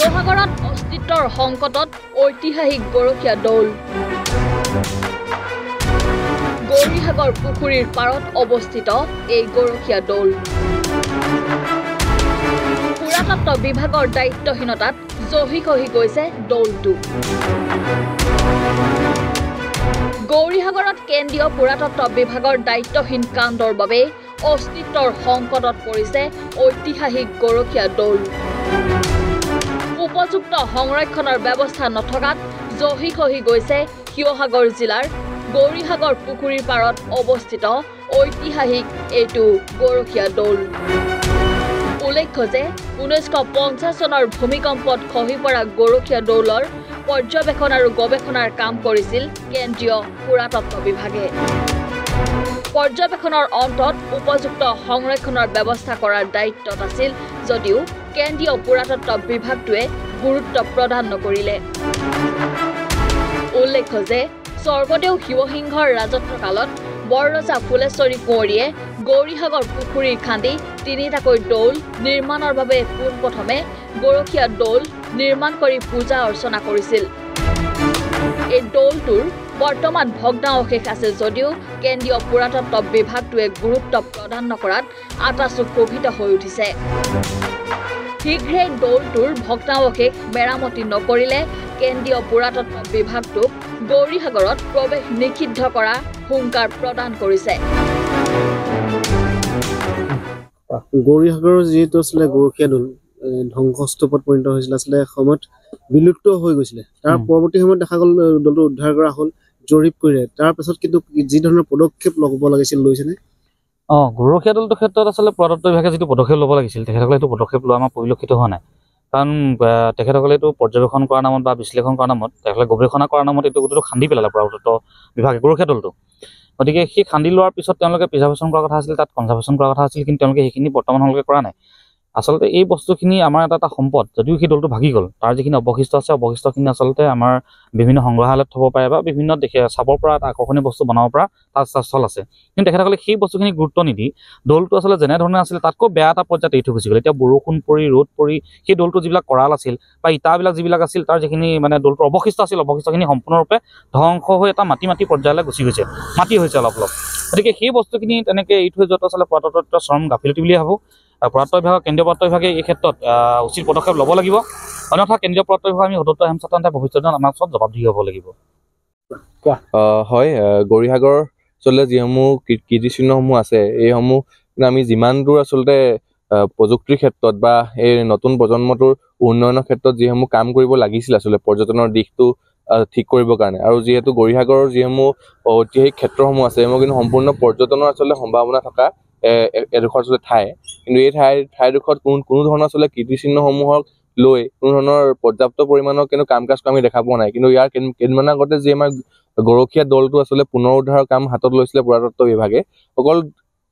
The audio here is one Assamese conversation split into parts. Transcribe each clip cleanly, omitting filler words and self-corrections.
শিৱসাগৰত অস্তিত্বৰ সংকটত ঐতিহাসিক গৰখীয়া দৌল গৌৰীসাগৰ পুখুৰীৰ পাৰত অৱস্থিত এই গৰখীয়া দৌল পুৰাতত্ত্ব বিভাগৰ দায়িত্বহীনতাত জহি খহি গৈছে দৌলটো গৌৰীসাগৰত কেন্দ্ৰীয় পুৰাতত্ত্ব বিভাগৰ দায়িত্বহীন কাণ্ডৰ বাবে অস্তিত্বৰ সংকটত পৰিছে ঐতিহাসিক গৰখীয়া দৌল উপযুক্ত সংৰক্ষণৰ ব্যৱস্থা নথকাত জহি খহি গৈছে শিৱসাগৰ জিলাৰ গৌৰীসাগৰ পুখুৰীৰ পাৰত অৱস্থিত ঐতিহাসিক এইটো গৰখীয়া দৌল উল্লেখ্য যে 1950 চনৰ ভূমিকম্পত খহি পৰা গৰখীয়া দৌলৰ পৰ্যবেক্ষণ আৰু গৱেষণাৰ কাম কৰিছিল কেন্দ্ৰীয় পুৰাতত্ত্ব বিভাগে পৰ্যবেক্ষণৰ অন্তত উপযুক্ত সংৰক্ষণৰ ব্যৱস্থা কৰাৰ দায়িত্বত আছিল যদিও কেন্দ্ৰীয় পুৰাতত্ত্ব বিভাগটোৱে গুৰুত্ব প্ৰদান নকৰিলে উল্লেখ্য যে স্বৰ্গদেউ শিৱসিংহৰ ৰাজত্বকালত বৰৰজা ফুলেশ্বৰী কোঁৱৰীয়ে গৌৰীসাগৰ পুখুৰীৰ খান্দি তিনিটাকৈ দৌল নিৰ্মাণৰ বাবে পোনপ্ৰথমে গৰখীয়া দৌল নিৰ্মাণ কৰি পূজা অৰ্চনা কৰিছিল এই দৌলটোৰ বৰ্তমান ভগ্নাৱশেষ আছে যদিও কেন্দ্ৰীয় পুৰাতত্ত্ব বিভাগটোৱে গুৰুত্ব প্ৰদান নকৰাত আটাচু ক্ষোভিত হৈ উঠিছে শীঘ্ৰেই দৌলটোৰ ভগ্নাৱশেষ মেৰামতি নকৰিলে কেন্দ্ৰীয় পুৰাতত্ত্ব বিভাগটোক গৌৰীসাগৰত প্ৰৱেশ নিষিদ্ধ কৰা হুংকাৰ প্ৰদান কৰিছে গৌৰীসাগৰৰ যিটো আছিলে গৰখীয়া দৌল ধ্বংসস্তূপত পৰিণত হৈছিল আছিলে সময়ত বিলুপ্ত হৈ গৈছিলে তাৰ পৰৱৰ্তী সময়ত দেখা গ'ল দৌলটো উদ্ধাৰ কৰা হ'ল জৰীপ কৰিলে তাৰ পাছত কিন্তু যি ধৰণৰ পদক্ষেপ ল'ব লাগিছিল লৈছেনে গৰখীয়া দৌলটোৰ ক্ষেত্ৰত আচলতে পুৰাতত্ত্ব বিভাগে যিটো পদক্ষেপ ল'ব লাগিছিল তেখেতসকলে সেইটো পদক্ষেপ লোৱা আমাৰ পৰিলক্ষিত হোৱা নাই কাৰণ তেখেতসকলে এইটো পৰ্যবেক্ষণ কৰাৰ নামত বা বিশ্লেষণ কৰাৰ নামত তেখেতসকলে গৱেষণা কৰাৰ নামত এইটো গোটেইটো খান্দি পেলালে পুৰাতত্ত্ব বিভাগে গৰখীয়া দৌলটো গতিকে সেই খান্দি লোৱাৰ পিছত তেওঁলোকে প্ৰিজাৰ্ভেশ্যন কৰাৰ কথা আছিল তাত কনজাৰ্ভেশ্যন কৰাৰ কথা আছিল কিন্তু তেওঁলোকে সেইখিনি বৰ্তমানলৈকে কৰা নাই আচলতে এই বস্তুখিনি আমাৰ এটা সম্পদ যদিও সেই দৌলটো ভাগি গ'ল তাৰ যিখিনি অৱশিষ্ট আছে অৱশিষ্টখিনি আচলতে আমাৰ বিভিন্ন সংগ্ৰহালয়ত থ'ব পাৰে বা বিভিন্ন দেশে চাবৰ পৰা এটা আকৰ্ষণীয় বস্তু বনাব পৰা তাত স্থল আছে কিন্তু তেখেতসকলে সেই বস্তুখিনি গুৰুত্ব নিদি দৌলটো আচলতে যেনেধৰণে আছিল তাতকৈ বেয়া এটা পৰ্যায়ত এৰি থৈ গুচি গ'ল এতিয়া বৰষুণ পৰি ৰ'দ পৰি সেই দৌলটো যিবিলাক কৰাল আছিল বা ইটাবিলাক যিবিলাক আছিল তাৰ যিখিনি মানে দৌলটোৰ অৱশিষ্ট আছিল অৱশিষ্টখিনি সম্পূৰ্ণৰূপে ধ্বংস হৈ এটা মাটি পৰ্যায়লৈ গুচি গৈছে মাটি হৈছে অলপ গতিকে সেই বস্তুখিনি তেনেকৈ এৰি থৈ যোৱাটো আচলতে পুৰাতত্ত্ব চৰম গাফিলতি বুলি ভাবোঁ পুৰাতত্ত্ব বিভাগ কেন্দ্ৰীয় পুৰাতত্ত্ব বিভাগে এই ক্ষেত্ৰত উচিত পদক্ষেপ ল'ব লাগিব অন্যথা কেন্দ্ৰীয় পুৰাতত্ত্ব বিভাগ আমি সদত্ত হেমচাটে ভৱিষ্যতে আমাৰ ওচৰত জবাবদিহি হ'ব লাগিব হয় গৌৰীসাগৰ আচলতে যিসমূহ কীৰ্তিচিহ্নসমূহ আছে এইসমূহ আমি যিমান দূৰ আচলতে প্ৰযুক্তিৰ ক্ষেত্ৰত বা এই নতুন প্ৰজন্মটোৰ উন্নয়নৰ ক্ষেত্ৰত যিসমূহ কাম কৰিব লাগিছিল আচলতে পৰ্যটনৰ দিশটো ঠিক কৰিবৰ কাৰণে আৰু যিহেতু গৌৰীসাগৰৰ যিসমূহ ঐতিহাসিক ক্ষেত্ৰসমূহ আছে সেইসমূহ কিন্তু সম্পূৰ্ণ পৰ্যটনৰ আচলতে সম্ভাৱনা থকা এডোখৰ আচলতে ঠাই কিন্তু এই ঠাইডোখৰত কোনো ধৰণৰ আচলতে কীৰ্তিচিহ্নসমূহক লৈ কোনো ধৰণৰ পৰ্যাপ্ত পৰিমাণৰ কিন্তু কাম কাজ আমি দেখা পোৱা নাই কিন্তু ইয়াৰ কেইদিনমান আগতে যি আমাৰ গৰখীয়া দৌলটো আচলতে পুনৰ উদ্ধাৰৰ কাম হাতত লৈছিলে পুৰাতত্ত্ব বিভাগে অকল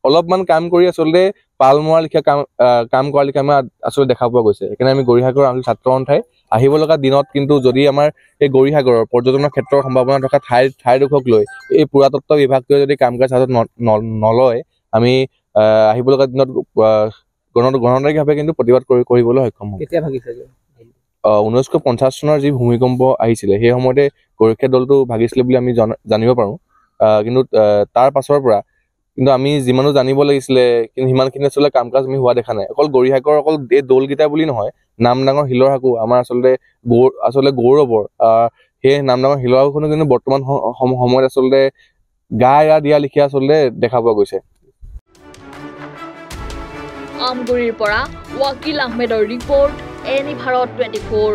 অলপমান কাম কৰি আচলতে পাল মৰা লিখা কাম কৰা লিখা আমাৰ আচলতে দেখা পোৱা গৈছে সেইকাৰণে আমি গৌৰীসাগৰ আমি ছাত্ৰসন ঠাই আহিব লগা দিনত কিন্তু যদি আমাৰ এই গৌৰীসাগৰৰ পৰ্যটনৰ ক্ষেত্ৰৰ সম্ভাৱনা থকা ঠাইডোখৰক লৈ এই পুৰাতত্ত্ব বিভাগটোৱে যদি কাম কাজ হাতত নলয় আমি আহিব লগা দিনত গণতান্ত্ৰিকভাৱে কিন্তু প্ৰতিবাদ কৰিবলৈ সক্ষম হ'ম কেতিয়া ভাগিছে 1950 চনৰ যি ভূমিকম্প আহিছিলে সেই সময়তে গৰখীয়া দৌলটো ভাগিছিলে বুলি আমি জানিব পাৰোঁ কিন্তু তাৰ পাছৰ পৰা কিন্তু আমি যিমানো জানিব লাগিছিলে কিন্তু সিমানখিনি আচলতে কাম কাজ আমি হোৱা দেখা নাই অকল গৌৰীসাগৰ অকল এই দৌলকেইটা বুলি নহয় নাম ডাঙৰ শিলৰ সাঁকো আমাৰ আচলতে গৌৰৱৰ সেই নাম ডাঙৰ শিলৰ সাঁকোখনো কিন্তু বৰ্তমান সময়ত আচলতে গা এৰা দিয়া লিখীয়া আচলতে দেখা পোৱা গৈছে আমগুৰিৰ পৰা ৱাকিল আহমেদৰ ৰিপৰ্ট এনি ভাৰত 24